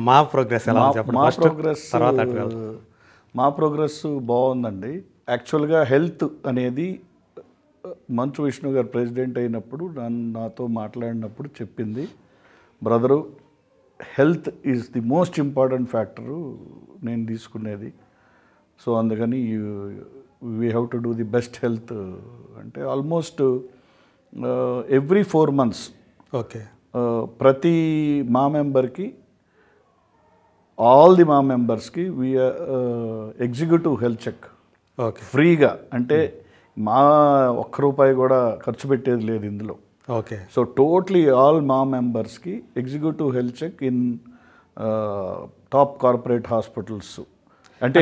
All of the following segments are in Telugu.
మా ప్రోగ్రెస్ ఎలా ఉంది చెప్పండి. మా First, ప్రోగ్రెస్ తర్వాత అటు వెళ్దాం. మా ప్రోగ్రెస్ బాగుందండి. యాక్చువల్గా హెల్త్ అనేది మంచు విష్ణు గారు ప్రెసిడెంట్ అయినప్పుడు నాతో మాట్లాడినప్పుడు చెప్పింది, brother health is the most important factor నేను తీసుకునేది. సో అందుకని we have to do the best health అంటే ఆల్మోస్ట్ ఎవ్రీ 4 months ఓకే ప్రతి మా మెంబర్కి ఆల్ ది మా మెంబర్స్కి ఎగ్జిక్యూటివ్ హెల్త్ చెక్ ఓకే ఫ్రీగా, అంటే మా ₹1 కూడా ఖర్చు పెట్టేది లేదు ఇందులో. ఓకే సో టోటలీ ఆల్ మా మెంబర్స్కి executive health check in top corporate hospitals. అంటే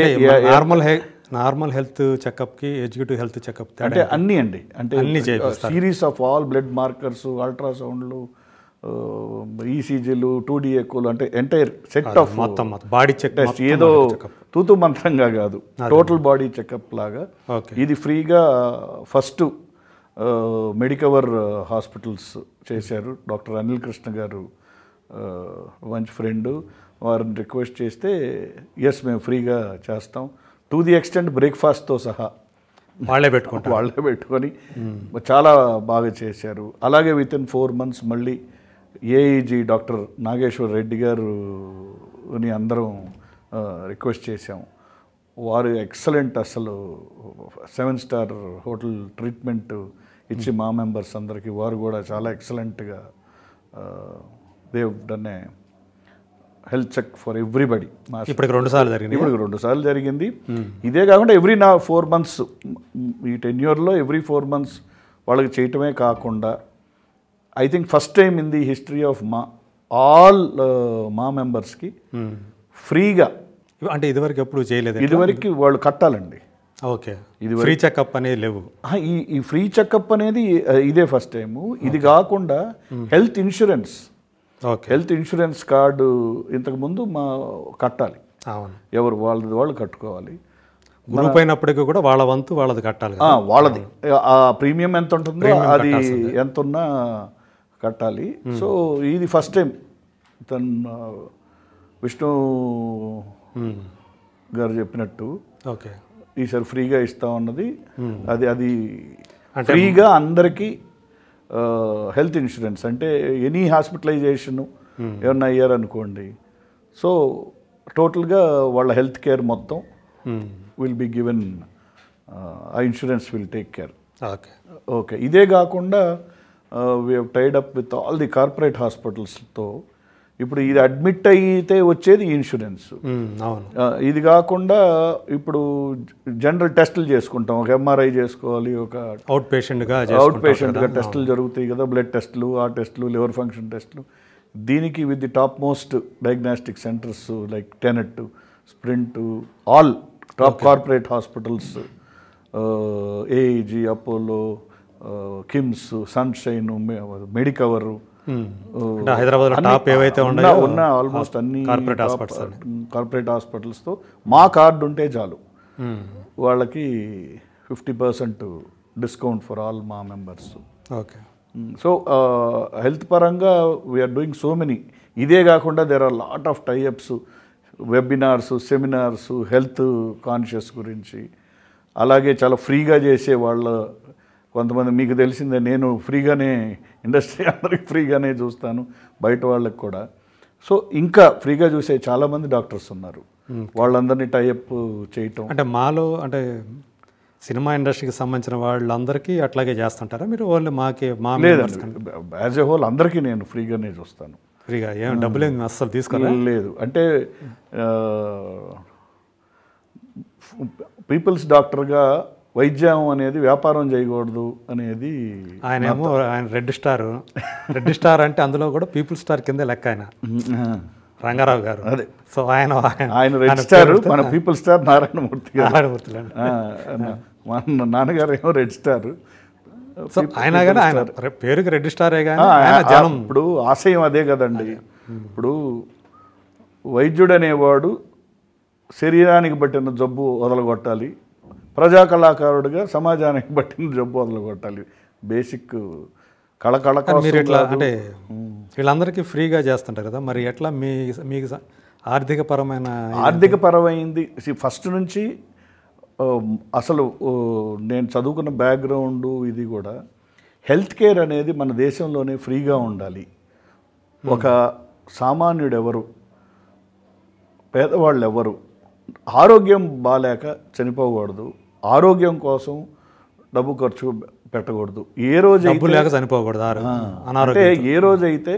నార్మల్ హెల్త్ చెకప్కి ఎగ్జిక్యూటివ్ హెల్త్ చెకప్ అంటే అన్నీ అండి, అంటే అన్నీ చేపిస్తారు. Series of all blood markers, అల్ట్రాసౌండ్లు, ఈసీజీలు, 2D ఎకోలు, అంటే ఎంటైర్ సెట్ ఆఫ్ మొత్తం బాడీ చెక్ టెస్ట్. ఏదో తూతు మంత్రంగా కాదు, టోటల్ బాడీ చెకప్ లాగా ఓకే ఇది ఫ్రీగా ఫస్ట్ మెడికవర్ హాస్పిటల్స్ చేశారు. డాక్టర్ అనిల్ కృష్ణ గారు మంచి ఫ్రెండ్, వారిని రిక్వెస్ట్ చేస్తే ఎస్ మేము ఫ్రీగా చేస్తాం, టు ది ఎక్స్టెంట్ బ్రేక్ఫాస్ట్తో సహా వాళ్ళే పెట్టుకొని చాలా బాగా చేశారు. అలాగే విత్ ఇన్ 4 months మళ్ళీ ఏఈజీ డాక్టర్ నాగేశ్వర్ రెడ్డి గారుని అందరం రిక్వెస్ట్ చేశాం. వారు ఎక్సలెంట్, అసలు 7-star హోటల్ ట్రీట్మెంట్ ఇచ్చి మా మెంబర్స్ అందరికీ వారు కూడా చాలా ఎక్సలెంట్గా they've done a health check for everybody. ఇప్పటికి 2 సార్లు జరిగింది. ఇప్పుడు 2 సార్లు జరిగింది. ఇదే కాకుండా ఎవ్రీ 4 months, ఈ టెన్యూర్లో ఎవ్రీ 4 months వాళ్ళకి చేయటమే కాకుండా I think first time in the history of all మా మెంబర్స్కి ఫ్రీగా, అంటే ఇదివరకు ఎప్పుడు చేయలేదు. ఇదివరకు వాళ్ళు కట్టాలండి. ఓకే, ఫ్రీ చెకప్ అనేది లేవు. ఈ ఫ్రీ చెకప్ అనేది ఇదే ఫస్ట్ టైము. ఇది కాకుండా health insurance, health insurance card ఇంతకుముందు కట్టాలి. అవును, ఎవరు వాళ్ళు కట్టుకోవాలి. గ్రూప్ అయినప్పటికీ కూడా వాళ్ళ వంతు వాళ్ళది కట్టాలి. వాళ్ళది ఆ ప్రీమియం ఎంత ఉంటుందో అది ఎంత ఉన్నా కట్టాలి. సో ఇది ఫస్ట్ టైం విష్ణు గారు చెప్పినట్టు ఓకే ఈసారి ఫ్రీగా ఇస్తామన్నది. అది ఫ్రీగా అందరికీ హెల్త్ ఇన్సూరెన్స్, అంటే ఎనీ హాస్పిటలైజేషను ఏమన్నా అయ్యారనుకోండి, సో టోటల్గా వాళ్ళ హెల్త్ కేర్ మొత్తం విల్ బి గివెన్, ఆ insurance will take care. Okay, ఇదే కాకుండా we have tied up with all the corporate హాస్పిటల్స్తో. ఇప్పుడు ఇది అడ్మిట్ అయితే వచ్చేది ఇన్సూరెన్స్. ఇది కాకుండా ఇప్పుడు జనరల్ టెస్టులు చేసుకుంటాం, ఒక ఎంఆర్ఐ చేసుకోవాలి, ఒక అవుట్ పేషెంట్గా టెస్టులు జరుగుతాయి కదా, బ్లడ్ టెస్టులు, ఆ టెస్టులు, లివర్ ఫంక్షన్ టెస్టులు. దీనికి with the top most diagnostic centres like Tenet, Sprint, all top corporate hospitals, AIG, Apollo, KIMS, Sunshine, Medicover, Hyderabad top ఏవైతే ఉన్న ఆల్మోస్ట్ అన్ని కార్పొరేట్ హాస్పిటల్స్తో మా కార్డు ఉంటే చాలు, వాళ్ళకి 50% డిస్కౌంట్ ఫర్ ఆల్ మా మెంబర్స్. ఓకే, సో హెల్త్ పరంగా వీఆర్ డూయింగ్ సో మెనీ. ఇదే కాకుండా there are lot of tie-ups, webinars, seminars health conscious గురించి. అలాగే చాలా ఫ్రీగా చేసే వాళ్ళ కొంతమంది, మీకు తెలిసిందే, నేను ఫ్రీగానే ఇండస్ట్రీ అందరికి ఫ్రీగానే చూస్తాను, బయట వాళ్ళకి కూడా. సో ఇంకా ఫ్రీగా చూసే చాలామంది డాక్టర్స్ ఉన్నారు, వాళ్ళందరినీ టైఅప్ చేయటం. అంటే మాలో, అంటే సినిమా ఇండస్ట్రీకి సంబంధించిన వాళ్ళందరికీ అట్లాగే చేస్తుంటారా మీరు? ఓన్లీ లేదండి, యాజ్ ఎ హోల్ అందరికీ నేను ఫ్రీగానే చూస్తాను. ఫ్రీగా ఏం డబ్బులు ఏమి అస్సలు తీసుకోలేదు? లేదు, అంటే పీపుల్స్ డాక్టర్గా వైద్యం అనేది వ్యాపారం చేయకూడదు అనేది ఆయన రెడ్ స్టార్ అంటే అందులో కూడా పీపుల్ స్టార్ కింద లెక్క ఆయన రంగారావు గారు. అదే, సో ఆయన రెడ్ స్టార్, మన పీపుల్ స్టార్ నారాయణమూర్తి మన నాన్నగారు ఏమో రెడ్ స్టార్. సో ఆయన కానీ ఆయన పేరుకి రెడ్ స్టారే కానీ ఇప్పుడు ఆశయం అదే కదండి. ఇప్పుడు వైద్యుడు అనేవాడు శరీరానికి పట్టిన జబ్బు వదలగొట్టాలి, ప్రజా కళాకారుడిగా సమాజానికి పట్టిన జబ్బు వదలగొట్టాలి. బేసిక్ కళ మీరు ఎట్లా, అంటే వీళ్ళందరికీ ఫ్రీగా చేస్తుంటారు కదా, మరి ఎట్లా మీకు ఆర్థికపరమైంది ఫస్ట్ నుంచి అసలు నేను చదువుకున్న బ్యాక్గ్రౌండ్ ఇది కూడా హెల్త్ కేర్ అనేది మన దేశంలోనే ఫ్రీగా ఉండాలి. ఒక సామాన్యుడు ఎవరు, పేదవాళ్ళు ఎవరు ఆరోగ్యం బాలేక చనిపోకూడదు, ఆరోగ్యం కోసం డబ్బు ఖర్చు పెట్టకూడదు. ఏ రోజు చనిపోకూడదు అంటే ఏ రోజైతే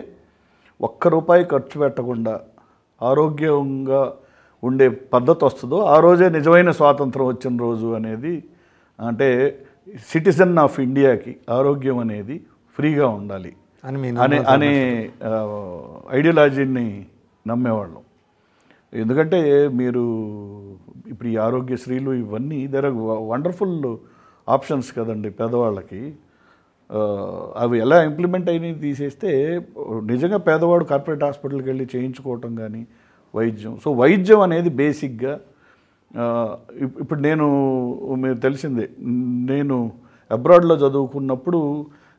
₹1 ఖర్చు పెట్టకుండా ఆరోగ్యంగా ఉండే పద్ధతి వస్తుందో ఆ రోజే నిజమైన స్వాతంత్రం వచ్చిన రోజు అనేది. అంటే సిటిజన్ ఆఫ్ ఇండియాకి ఆరోగ్యం అనేది ఫ్రీగా ఉండాలి అనే ఐడియాలజీని నమ్మేవాళ్ళం. ఎందుకంటే మీరు ఇప్పుడు ఈ ఆరోగ్యశ్రీలు ఇవన్నీ దేర్ ఆర్ వండర్ఫుల్ ఆప్షన్స్ కదండి పేదవాళ్ళకి. అవి ఎలా ఇంప్లిమెంట్ అయినవి తీసేస్తే నిజంగా పేదవాడు కార్పొరేట్ హాస్పిటల్కి వెళ్ళి చేయించుకోవటం కానీ వైద్యం. సో వైద్యం అనేది బేసిక్గా ఇప్పుడు మీరు తెలిసిందే, నేను అబ్రాడ్లో చదువుకున్నప్పుడు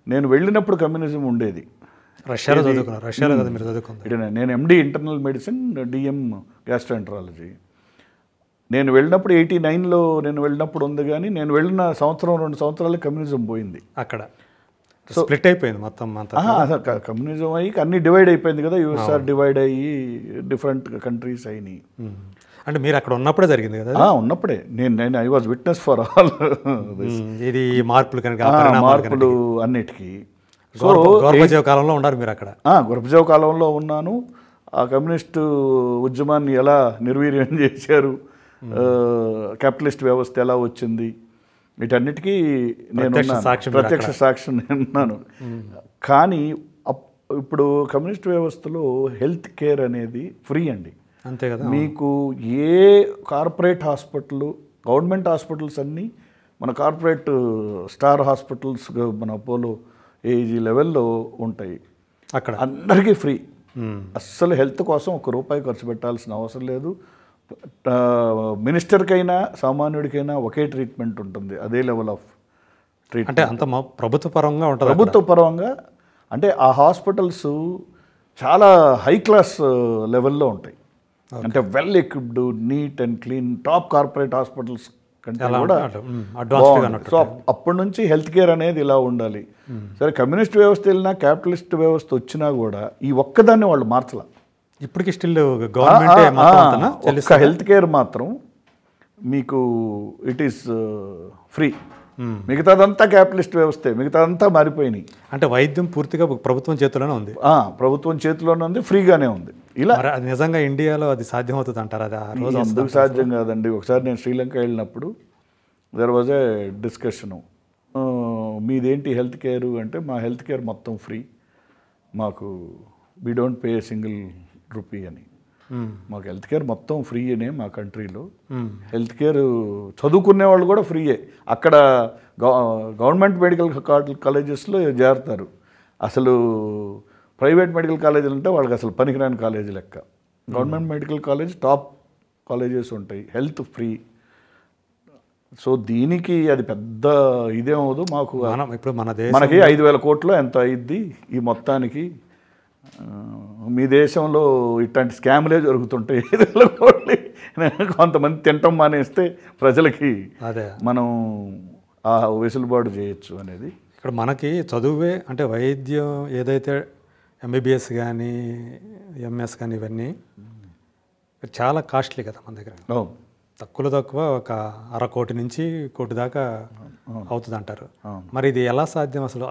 నేను వెళ్ళినప్పుడు కమ్యూనిజం ఉండేది. రష్యాలో కదా మీరు చదువుకున్నారు? నేను ఎండి ఇంటర్నల్ మెడిసిన్, డిఎం గ్యాస్ట్రోఎంటరాలజీ. నేను వెళ్ళినప్పుడు 89లో నేను వెళ్ళినప్పుడు ఉంది, కానీ నేను వెళ్ళిన 1-2 సంవత్సరాలకి కమ్యూనిజం పోయింది. అక్కడ స్ప్లిట్ అయిపోయింది మొత్తం అంతా. కమ్యూనిజం అయ్యి అన్ని డివైడ్ అయిపోయింది కదా, యూఎస్ఆర్ డివైడ్ అయ్యి డిఫరెంట్ కంట్రీస్ అయినాయి. అంటే మీరు అక్కడ ఉన్నప్పుడే జరిగింది కదా? ఉన్నప్పుడే నేను I was witness for all ఇది మార్పులు అన్నిటికీ. సో గోర్బచేవ్ కాలంలో ఉన్నారు మీరు అక్కడ? గోర్బచేవ్ కాలంలో ఉన్నాను. ఆ కమ్యూనిస్టు ఉద్యమాన్ని ఎలా నిర్వీర్యం చేశారు, క్యాపిటలిస్ట్ వ్యవస్థ ఎలా వచ్చింది, వీటన్నిటికీ నేను ప్రత్యక్ష సాక్ష్యం నేనున్నాను. కానీ ఇప్పుడు కమ్యూనిస్ట్ వ్యవస్థలో హెల్త్ కేర్ అనేది ఫ్రీ అండి. అంతే కదా. మీకు ఏ కార్పొరేట్ హాస్పిటల్, గవర్నమెంట్ హాస్పిటల్స్ అన్నీ మన కార్పొరేట్ స్టార్ హాస్పిటల్స్, మన అపోలో ఏజీ లెవెల్లో ఉంటాయి. అక్కడ అందరికీ ఫ్రీ. అస్సలు హెల్త్ కోసం ₹1 ఖర్చు పెట్టాల్సిన అవసరం లేదు. మినిస్టర్కైనా సామాన్యుడికైనా ఒకే ట్రీట్మెంట్ ఉంటుంది, అదే లెవెల్ ఆఫ్ ట్రీట్మెంట్. అంటే అంత ప్రభుత్వపరంగా ఉంటుంది. ప్రభుత్వపరంగా అంటే ఆ హాస్పిటల్స్ చాలా హై క్లాస్ లెవెల్లో ఉంటాయి. అంటే well equipped, neat and clean, top corporate hospitals కంటే కూడా. సో అప్పటి నుంచి హెల్త్ కేర్ అనేది ఇలా ఉండాలి. సరే కమ్యూనిస్ట్ వ్యవస్థ వెళ్ళినా, క్యాపిటలిస్ట్ వ్యవస్థ వచ్చినా కూడా ఈ ఒక్కదాన్ని వాళ్ళు మార్చలా. ఇప్పటికి స్టిల్ గవర్నమెంట్ హెల్త్ కేర్ మాత్రం మీకు ఇట్ ఈస్ ఫ్రీ. మిగతాదంతా క్యాపిటలిస్ట్ వ్యవస్థే, మిగతాదంతా మారిపోయినాయి. అంటే వైద్యం పూర్తిగా ప్రభుత్వం చేతిలోనే ఉంది. ప్రభుత్వం చేతిలోనే ఉంది, ఫ్రీగానే ఉంది. ఇలా నిజంగా ఇండియాలో అది సాధ్యమవుతుంది అంటారు? అది ఆ రోజు ఎందుకు సాధ్యం కాదండి. ఒకసారి నేను శ్రీలంక వెళ్ళినప్పుడు దెర్ వాజ్ ఏ డిస్కషను, మీదేంటి హెల్త్ కేర్ అంటే, మా హెల్త్ కేర్ మొత్తం ఫ్రీ, మాకు we don't pay single rupee అని. మాకు హెల్త్ కేర్ మొత్తం ఫ్రీ అనే మా కంట్రీలో. హెల్త్ కేర్ చదువుకునే వాళ్ళు కూడా ఫ్రీయే. అక్కడ గవర్నమెంట్ మెడికల్ కాలేజెస్లో చేరుతారు. అసలు ప్రైవేట్ మెడికల్ కాలేజీలు అంటే వాళ్ళకి అసలు పనికిరాని కాలేజీ లెక్క. Government medical college top colleges ఉంటాయి, హెల్త్ ఫ్రీ. సో దీనికి అది పెద్ద ఇదేమవుదు. మాకు ఇప్పుడు మనకి 5,000 కోట్లు ఎంత అయింది ఈ మొత్తానికి. మీ దేశంలో ఇట్లాంటి స్కామ్లే జరుగుతుంటాయి. 5,000 కోట్లు కొంతమంది తింటం మానేస్తే ప్రజలకి మనం ఆ వెసులుబాటు చేయొచ్చు అనేది. ఇక్కడ మనకి చదువే అంటే వైద్యం ఏదైతే ఎంబీబీఎస్ కానీ ఎంఎస్ కానీ ఇవన్నీ చాలా కాస్ట్లీ కదా మన దగ్గర. తక్కువ ఒక 1/2 కోటి నుంచి 1 కోటి దాకా అవుతుంది అంటారు. మరి ఇది ఎలా సాధ్యం అసలు?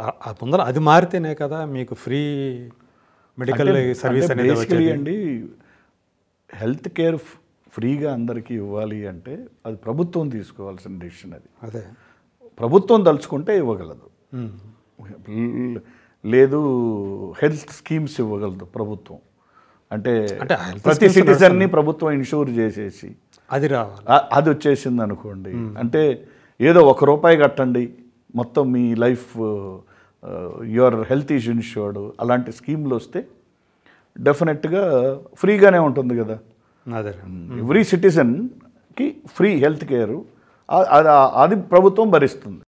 ముందర అది మారితేనే కదా మీకు ఫ్రీ మెడికల్ సర్వీస్ అనేది వచ్చేది. అండి హెల్త్ కేర్ ఫ్రీగా అందరికీ ఇవ్వాలి అంటే అది ప్రభుత్వం తీసుకోవాల్సిన డెసిషన్. అది అదే ప్రభుత్వం తలుచుకుంటే ఇవ్వగలదు, లేదు హెల్త్ స్కీమ్స్ ఇవ్వగలదు ప్రభుత్వం. అంటే ప్రతి సిటిజన్ని ప్రభుత్వం ఇన్షూర్ చేసేసి అది రావాలి, అది వచ్చేసింది అనుకోండి. అంటే ఏదో ₹1 కట్టండి మొత్తం మీ life, your health is insured, అలాంటి స్కీమ్లు వస్తే డెఫినెట్గా ఫ్రీగానే ఉంటుంది కదా. అదే ఎవ్రీ సిటిజన్కి ఫ్రీ హెల్త్ కేరు అది ప్రభుత్వం భరిస్తుంది.